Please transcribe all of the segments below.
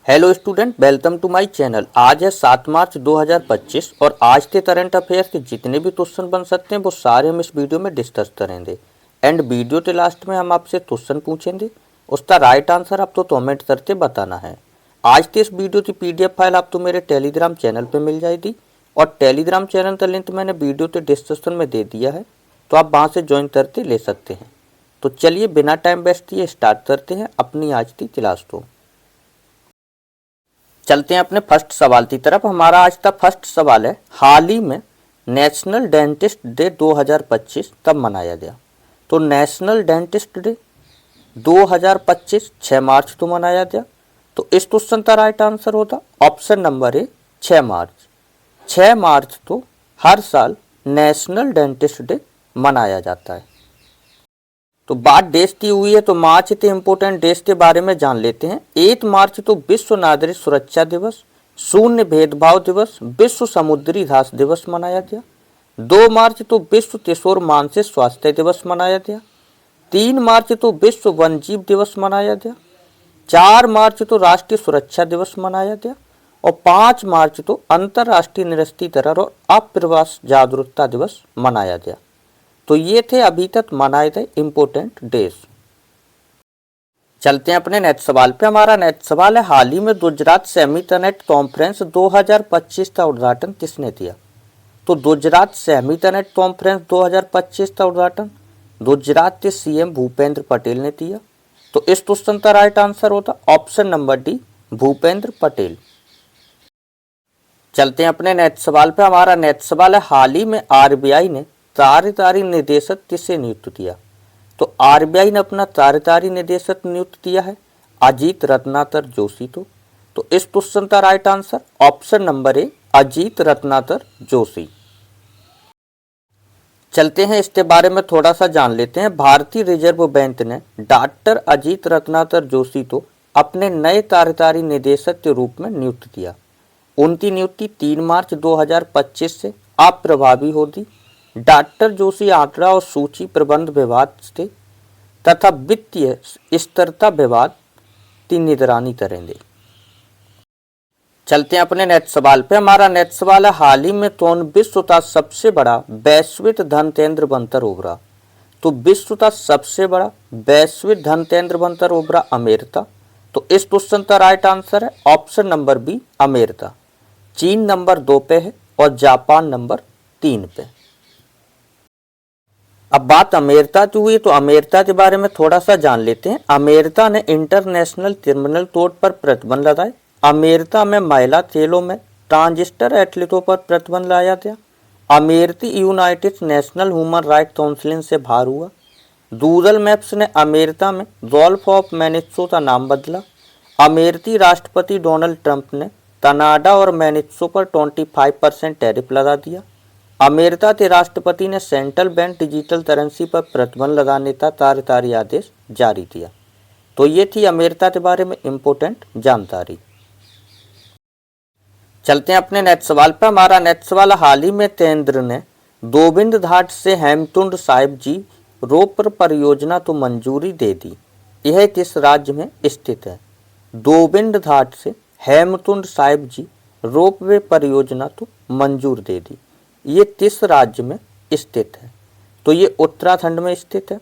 Hello student, welcome to my channel. आज है 7 मार्च 2025 और आज के करंट अफेयर्स के जितने भी क्वेश्चन बन सकते हैं वो सारे हम इस वीडियो में डिस्कस करेंगे। एंड वीडियो के लास्ट में हम आपसे क्वेश्चन पूछेंगे, उसका राइट आंसर आपको कमेंट करके बताना है। आज के इस वीडियो की PDF फाइल आपको मेरे टेलीग्राम चैनल पर मिल जाएगी और टेलीग्राम चैनल का लिंक मैंने वीडियो के डिस्क्रिप्शन में दे दिया है, तो आप वहाँ से ज्वाइन करके ले सकते हैं। तो चलिए बिना टाइम वेस्ट किए स्टार्ट करते हैं अपनी आज की क्लास को। चलते हैं अपने फर्स्ट सवाल की तरफ। हमारा आज का फर्स्ट सवाल है, हाल ही में नेशनल डेंटिस्ट डे 2025 कब मनाया गया? तो नेशनल डेंटिस्ट डे 2025 6 मार्च को मनाया गया। तो इस क्वेश्चन का राइट आंसर होता ऑप्शन नंबर ए 6 मार्च। 6 मार्च तो हर साल नेशनल डेंटिस्ट डे मनाया जाता है। तो बात देश की हुई है तो मार्च के इम्पोर्टेंट देश के बारे में जान लेते हैं। 1 मार्च तो विश्व नागरिक सुरक्षा दिवस, शून्य भेदभाव दिवस, विश्व समुद्री घास दिवस मनाया गया। 2 मार्च तो विश्व किशोर मानसिक स्वास्थ्य दिवस मनाया गया। 3 मार्च तो विश्व वन्यजीव दिवस मनाया गया। 4 मार्च तो राष्ट्रीय सुरक्षा दिवस मनाया गया और 5 मार्च तो अंतर्राष्ट्रीय निरस्तीकरण और अप्रवास जागरूकता दिवस मनाया गया। तो ये थे अभी तक मनाए गए इम्पोर्टेंट डेज। चलते हैं अपने नेक्स्ट सवाल पे। हमारा नेक्स्ट सवाल है, हाल ही में गुजरात सेमीकनेक्ट कॉन्फ्रेंस 2025 का उद्घाटन किसने किया? तो गुजरात सेमीकनेक्ट कॉन्फ्रेंस 2025 का उद्घाटन गुजरात के CM भूपेंद्र पटेल ने किया। तो इस क्वेश्चन का राइट आंसर होता option number D, Bhupendra Patel. चलते हैं अपने नेक्स्ट सवाल पे। हमारा नेक्स्ट सवाल है, हाल ही में RBI ने कार्यकारी निदेशक किसे नियुक्त किया? तो RBI ने अपना कार्यकारी निदेशक नियुक्त किया है अजीत रत्नाकर जोशी को। तो इस क्वेश्चन का राइट आंसर ऑप्शन नंबर ए, अजीत रत्नाकर जोशी। चलते हैं इसके बारे में थोड़ा सा जान लेते हैं। भारतीय रिजर्व बैंक ने डॉक्टर अजीत रत्नाकर जोशी को अपने नए कार्यकारी निदेशक के रूप में नियुक्त किया। उनकी नियुक्ति 3 मार्च 2025 से अप्रभावी होगी। डॉक्टर जोशी आंकड़ा और सूची प्रबंध विभाग से तथा वित्तीय स्थिरता विभाग की निगरानी करेंगे। चलते हैं अपने नेक्स्ट सवाल पे। हमारा नेक्स्ट सवाल है, हाल ही में कौन विश्व का सबसे बड़ा वैश्विक धन केंद्र बनकर उभरा? तो विश्व का सबसे बड़ा वैश्विक धन केंद्र बनकर उभरा अमेरिका। तो इस क्वेश्चन का राइट आंसर है ऑप्शन नंबर बी, अमेरिका। चीन नंबर 2 पे है और जापान नंबर 3 पे। अब बात अमेरिका की हुई तो अमेरिका के बारे में थोड़ा सा जान लेते हैं। अमेरिका ने इंटरनेशनल क्रिमिनल कोर्ट पर प्रतिबंध लगाए। अमेरिका में महिला खेलों में ट्रांसजेंडर एथलीटों पर प्रतिबंध लाया गया। अमेरिकी United national human right council से बाहर हुआ। गूगल मैप्स ने अमेरिका में गोल्फ ऑफ मैनिसो का नाम बदला। अमेरिकी राष्ट्रपति डोनाल्ड ट्रंप ने कनाडा और मैनिसो पर 25% टैरिफ लगा दिया। अमेरिका के राष्ट्रपति ने सेंट्रल बैंक डिजिटल करेंसी पर प्रतिबंध लगाने का कार्यकारी आदेश जारी किया। तो ये थी अमेरिका के बारे में इम्पोर्टेंट जानकारी। चलते हैं अपने नेक्स्ट सवाल पर। हमारा नेक्स्ट सवाल, हाल ही में केंद्र ने गोविंद घाट से हेमकुंड साहिब जी रोपवे परियोजना को मंजूरी दे दी। यह किस राज्य में स्थित है? गोविंद घाट से हेमकुंड साहिब जी रोपवे परियोजना को मंजूर दे दी। ये किस राज्य में स्थित है? तो ये उत्तराखंड में स्थित है।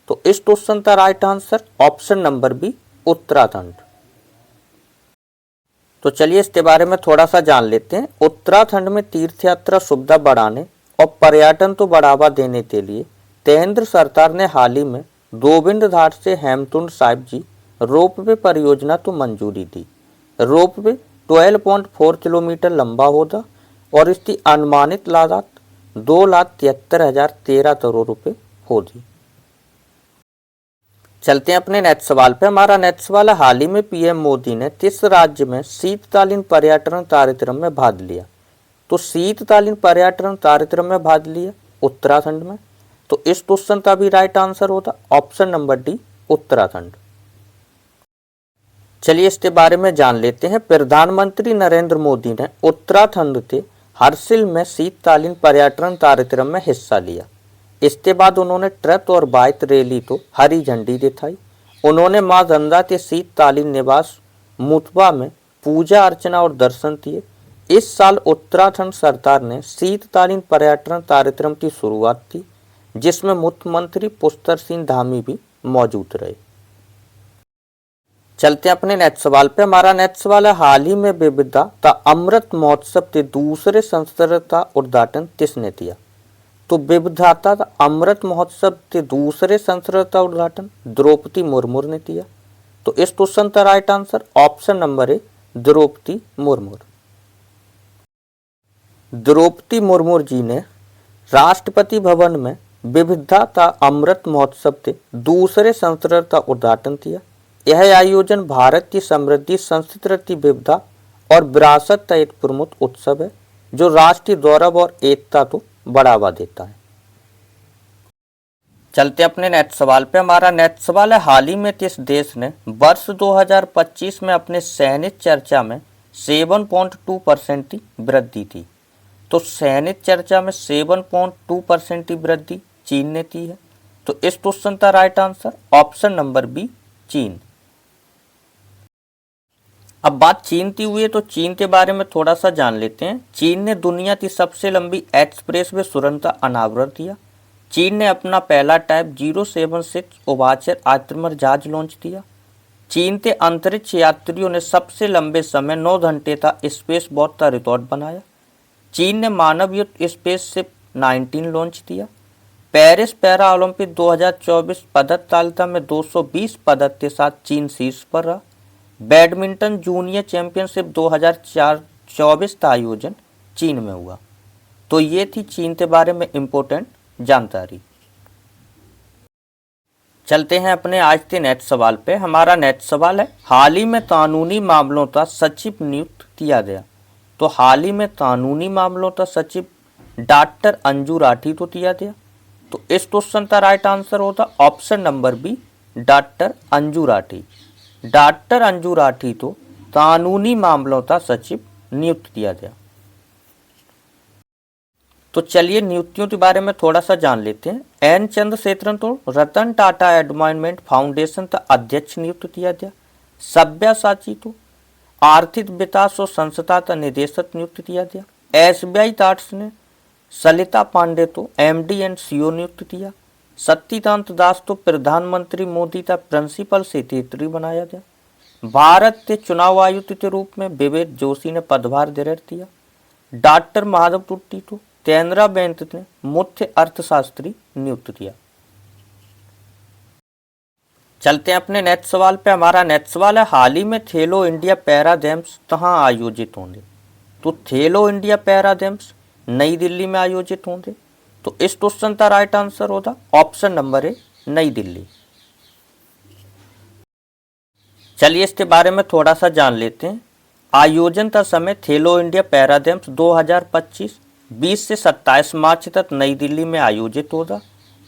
तो इस क्वेश्चन का right answer option number B, Uttarakhand. तो चलिए इसके बारे में थोड़ा सा जान लेते हैं। उत्तराखंड में तीर्थ यात्रा सुविधा बढ़ाने और पर्यटन को बढ़ावा देने के लिए केंद्र सरकार ने हाल ही में गोविंद घाट से हेमकुंड साहिब जी रोपवे परियोजना को मंजूरी दी। रोपवे 12.4 किलोमीटर लंबा होगा और इसकी अनुमानित लागत 2,73,013 करोड़ रुपए होगी। चलते हैं अपने नेक्स्ट सवाल पे। हमारा नेक्स्ट सवाल है, हाल ही में PM मोदी ने किस राज्य में शीतकालीन पर्यटन कार्यक्रम में भाग लिया? तो शीतकालीन पर्यटन कार्यक्रम में भाग लिया उत्तराखंड में। तो इस क्वेश्चन का भी राइट आंसर होता ऑप्शन नंबर डी, उत्तराखंड। चलिए इसके बारे में जान लेते हैं। प्रधानमंत्री नरेंद्र मोदी ने उत्तराखंड के हर्षिल में शीतकालीन पर्यटन कार्यक्रम में हिस्सा लिया। इसके बाद उन्होंने ट्रक और बाइक रैली को हरी झंडी दिखाई। उन्होंने मां गंगा के शीतकालीन निवास मुतबा में पूजा अर्चना और दर्शन दिए। इस साल उत्तराखंड सरकार ने शीतकालीन पर्यटन कार्यक्रम की शुरुआत की, जिसमें मुख्यमंत्री पुष्कर सिंह धामी भी मौजूद रहे। चलते हैं अपने नेक्स्ट सवाल पे। हमारा नेक्स्ट सवाल है, हाल ही में विविधता अमृत महोत्सव के दूसरे संस्करण का उद्घाटन किसने किया? तो विविधता अमृत महोत्सव के दूसरे संस्करण का उद्घाटन द्रौपदी मुर्मू ने किया। तो इस क्वेश्चन का right answer option number A, Draupadi Murmu. Draupadi Murmu ji ने राष्ट्रपति भवन में विविधता अमृत महोत्सव के दूसरे संस्करण का उद्घाटन किया। यह आयोजन भारत की समृद्धि, संस्कृति, विविधता और विरासत का एक प्रमुख उत्सव है, जो राष्ट्रीय गौरव और एकता को बढ़ावा देता है। चलते अपने नेक्स्ट सवाल पे। हमारा नेक्स्ट सवाल है, हाल ही में किस देश ने वर्ष 2025 में अपने सैनिक चर्चा में 7.2% की वृद्धि की? तो सैनिक चर्चा में 7.2% की वृद्धि चीन ने की है। तो इस क्वेश्चन का right answer option number B, चीन। अब बात चीन की हुई है, तो चीन के बारे में थोड़ा सा जान लेते हैं। चीन ने दुनिया की सबसे लंबी एक्सप्रेसवे सुरंग का अनावरण किया। चीन ने अपना पहला टाइप 076 उभयचर आक्रमण जहाज लॉन्च किया। चीन के अंतरिक्ष यात्रियों ने सबसे लंबे समय 9 घंटे का स्पेस वॉक का रिकॉर्ड बनाया। चीन ने मानव युक्त स्पेसशिप 19 लॉन्च किया। पेरिस पैरा ओलंपिक 2024 पदक तालिका में 220 पदक के साथ चीन शीर्ष पर रहा। बैडमिंटन जूनियर चैंपियनशिप 2024 का आयोजन चीन में हुआ। तो ये थी चीन के बारे में इम्पोर्टेंट जानकारी। चलते हैं अपने आज के नेक्स्ट सवाल पे। हमारा नेक्स्ट सवाल है, हाल ही में कानूनी मामलों का सचिव नियुक्त किया गया। तो हाल ही में कानूनी मामलों का सचिव डॉक्टर अंजू राठी को किया गया। तो इस क्वेश्चन का राइट आंसर होता option number B, doctor Anju Rathi. Doctor Anju Rathi को कानूनी मामलों का सचिव नियुक्त किया गया। तो चलिए नियुक्तियों के बारे में थोड़ा सा जान लेते हैं। एन चंद्रशेखरन को रतन टाटा एडवाइनमेंट फाउंडेशन का अध्यक्ष नियुक्त किया गया। सब्यासाची को आर्थिक विकास और संस्था का निदेशक नियुक्त किया गया। SBI कार्ड्स ने सलिता पांडे को MD एंड CEO नियुक्त किया। सत्यकांत दास को प्रधानमंत्री मोदी का प्रिंसिपल सेक्रेटरी बनाया गया। भारत के चुनाव आयुक्त के रूप में विवेक जोशी ने पदभार ग्रहण किया। डॉक्टर माधव कुट्टी को केनरा बैंक ने मुख्य अर्थशास्त्री नियुक्त किया। चलते हैं अपने नेक्स्ट सवाल पे। हमारा नेक्स्ट सवाल है, हाल ही में खेलो इंडिया पैरा गेम्स कहाँ आयोजित होंगे? तो खेलो इंडिया पैरा गेम्स नई दिल्ली में आयोजित होंगे। तो इस क्वेश्चन का राइट आंसर होगा ऑप्शन नंबर ए, नई दिल्ली। चलिए इसके बारे में थोड़ा सा जान लेते हैं। आयोजन का समय खेलो इंडिया पैरा गेम्स 2025 20 से 27 मार्च तक नई दिल्ली में आयोजित होगा।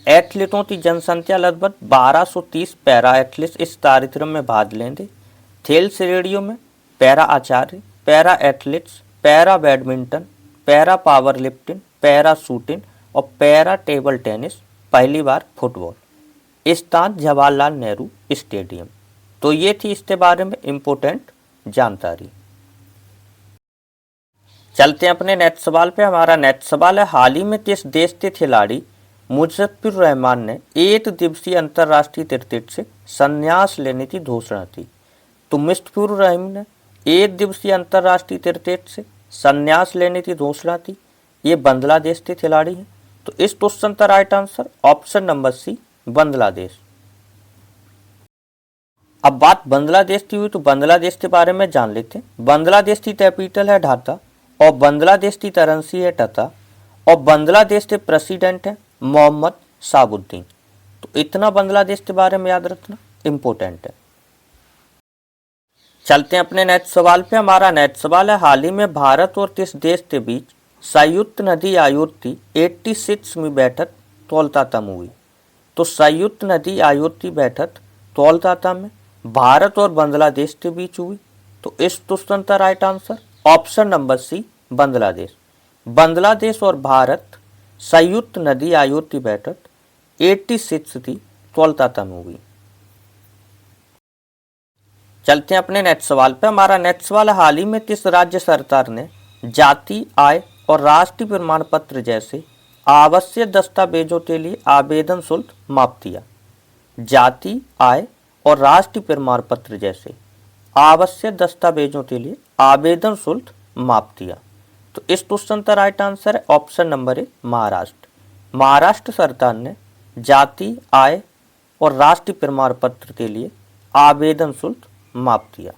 एथलीटों की जनसंख्या लगभग 1230 पैरा एथलीट्स इस कार्यक्रम में भाग लेंगे। खेल श्रेणियों में पैरा आचार्य, para athletes, para badminton, para power lifting, para shooting और पैरा टेबल टेनिस, पहली बार फुटबॉल। स्थान जवाहरलाल नेहरू स्टेडियम। तो ये थी इसके बारे में इम्पोर्टेंट जानकारी। चलते हैं अपने नेक्स्ट सवाल पे। हमारा नेक्स्ट सवाल है, हाल ही में किस देश के खिलाड़ी मुजफ्फर रहमान ने एक दिवसीय अंतर्राष्ट्रीय क्रिकेट से संन्यास लेने की घोषणा की? तो मुजफ्फर रहमान ने एक दिवसीय अंतर्राष्ट्रीय क्रिकेट से संन्यास लेने की घोषणा की। ये बांग्लादेश के खिलाड़ी हैं। तो इस क्वेश्चन का right answer option number C, Bangladesh. अब बात बांग्लादेश की हुई, तो बांग्लादेश के बारे में जान लेते हैं। बांग्लादेश की कैपिटल है ढाका और बांग्लादेश की करेंसी है टका और बांग्लादेश के प्रेसिडेंट है मोहम्मद शाहबुद्दीन। तो इतना बांग्लादेश के बारे में याद रखना इम्पोर्टेंट है। चलते हैं अपने नेक्स्ट सवाल पे। हमारा नेक्स्ट सवाल है, हाल ही में भारत और किस देश के बीच संयुक्त नदी आयोग की 86वीं बैठक कोलकाता में हुई? तो संयुक्त नदी आयोग की बैठक कोलकाता में भारत और बांग्लादेश के बीच हुई। तो इस क्वेश्चन का right answer option number C, Bangladesh. Bangladesh और भारत संयुक्त नदी आयोग की बैठक 86 थी कोलकाता में हुई। चलते हैं अपने नेक्स्ट सवाल पे। हमारा नेक्स्ट सवाल, हाल ही में किस राज्य सरकार ने जाति, आय और राष्ट्रीय प्रमाण पत्र जैसे आवश्यक दस्तावेजों के लिए आवेदन शुल्क माफ किया? जाति, आय और राष्ट्रीय प्रमाण पत्र जैसे आवश्यक दस्तावेजों के लिए आवेदन शुल्क माफ किया। तो इस क्वेश्चन का राइट आंसर है ऑप्शन नंबर ए, महाराष्ट्र। महाराष्ट्र सरकार ने जाति, आय और राष्ट्रीय प्रमाण पत्र के लिए आवेदन शुल्क माफ किया।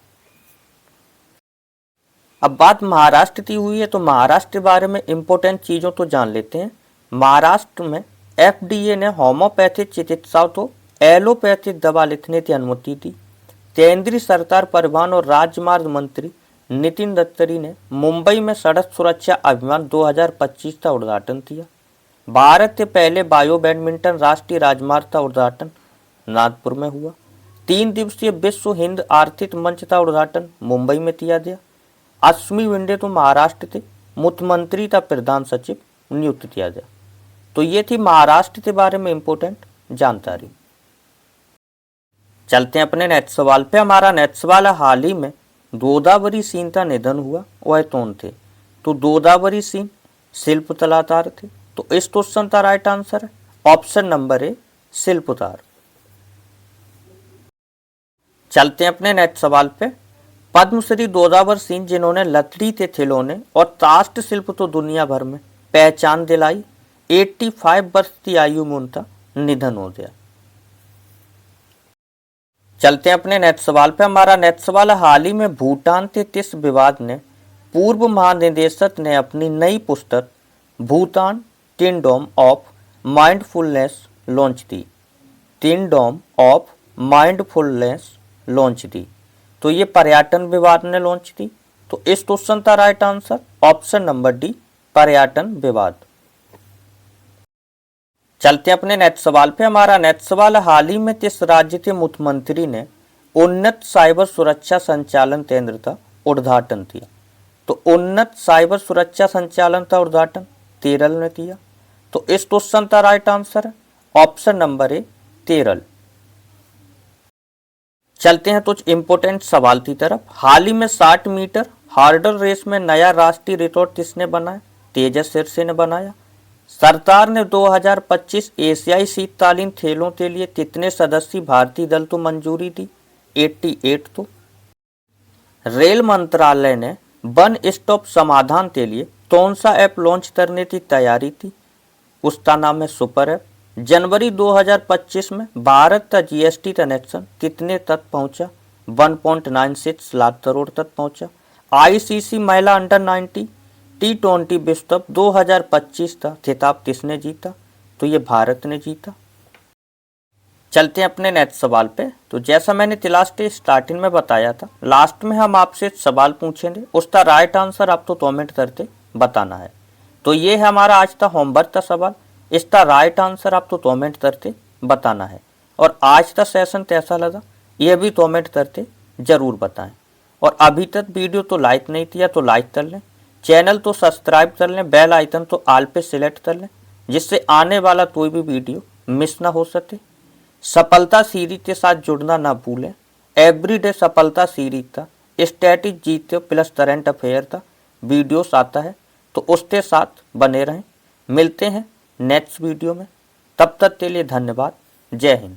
अब बात महाराष्ट्र की हुई है तो महाराष्ट्र के बारे में इंपॉर्टेंट चीजों तो जान लेते हैं। महाराष्ट्र में FDA ने होम्योपैथिक चिकित्साओं को एलोपैथिक दवा लिखने की अनुमति दी। केंद्रीय सरकार परिवहन और राजमार्ग मंत्री नितिन गडकरी ने मुंबई में सड़क सुरक्षा अभियान 2025 का उद्घाटन किया। भारत के पहले बायो बैडमिंटन राष्ट्रीय राजमार्ग का उद्घाटन नागपुर में हुआ। 3 दिवसीय विश्व हिंद आर्थिक मंच का उद्घाटन मुंबई में किया गया। अश्विनी विंडे को महाराष्ट्र के मुख्यमंत्री का प्रधान सचिव नियुक्त किया गया। तो ये थी महाराष्ट्र के बारे में इंपॉर्टेंट जानकारी। चलते हैं अपने नेक्स्ट सवाल पे। हमारा नेक्स्ट सवाल है, हाल ही में गोदावरी सिंह का निधन हुआ, वह कौन थे? तो गोदावरी सिंह शिल्प कलाकार थे। तो इस क्वेश्चन का राइट आंसर है ऑप्शन नंबर ए, शिल्पकार। चलते हैं अपने नेक्स्ट सवाल पे। पद्मश्री गोदावरी सिंह जिन्होंने लकड़ी के खिलौने और काष्ठ शिल्प तो दुनिया भर में पहचान दिलाई, 85 वर्ष की आयु में उनका निधन हो गया। चलते हैं अपने नेक्स्ट सवाल पे। हमारा नेक्स्ट सवाल है, हाल ही में भूटान के किस विभाग ने पूर्व महानिदेशक ने अपनी नई पुस्तक Bhutan kingdom of mindfulness launch की? किंगडम ऑफ माइंडफुलनेस लॉन्च की। तो ये पर्यटन विभाग ने लॉन्च की। तो इस क्वेश्चन का right answer option number D, पर्यटन विभाग। चलते हैं अपने नेक्स्ट सवाल पे। हमारा नेक्स्ट सवाल है, हाल ही में किस राज्य के मुख्यमंत्री ने उन्नत साइबर सुरक्षा संचालन केंद्र का उद्घाटन किया? तो उन्नत साइबर सुरक्षा संचालन का उद्घाटन केरल ने किया। तो इस क्वेश्चन का राइट आंसर है ऑप्शन नंबर ए, केरल। चलते हैं कुछ इंपोर्टेंट सवाल की तरफ। हाल ही में 60 मीटर हर्डल रेस में नया राष्ट्रीय रिकॉर्ड किसने बनाया? तेजस सिरसे ने बनाया। सरकार ने 2025 एशियाई शीतकालीन खेलों के लिए कितने सदस्यीय भारतीय दल को मंजूरी दी? 88 तो। रेल मंत्रालय ने वन स्टॉप समाधान के लिए कौन सा ऐप लॉन्च करने की तैयारी थी? उसका नाम है सुपर ऐप। जनवरी 2025 में भारत का GST कनेक्शन कितने तक पहुंचा? 1.96 लाख करोड़ तक पहुंचा। ICC महिला अंडर 90 T20 विश्व कप 2025 का खिताब किसने जीता? तो ये भारत ने जीता। चलते हैं अपने नेक्स्ट सवाल पे। तो जैसा मैंने क्लास के स्टार्टिंग में बताया था, लास्ट में हम आपसे सवाल पूछेंगे, उसका राइट आंसर आपको कमेंट करके बताना है। तो ये है हमारा आज का होमवर्क का सवाल, इसका राइट आंसर आपको कमेंट करके बताना है। और आज का सेशन कैसा लगा ये भी कमेंट करके जरूर बताएं। और अभी तक वीडियो तो लाइक नहीं किया तो लाइक कर लें, चैनल तो सब्सक्राइब कर लें, बेल आइकन तो ऑल पे सिलेक्ट कर लें, जिससे आने वाला कोई भी वीडियो मिस ना हो सके। सफलता सीरीज के साथ जुड़ना ना भूलें। एवरीडे सफलता सीरीज का स्टैटिक जीते प्लस करंट अफेयर का वीडियोस आता है, तो उसके साथ बने रहें। मिलते हैं नेक्स्ट वीडियो में, तब तक के लिए धन्यवाद। जय हिंद।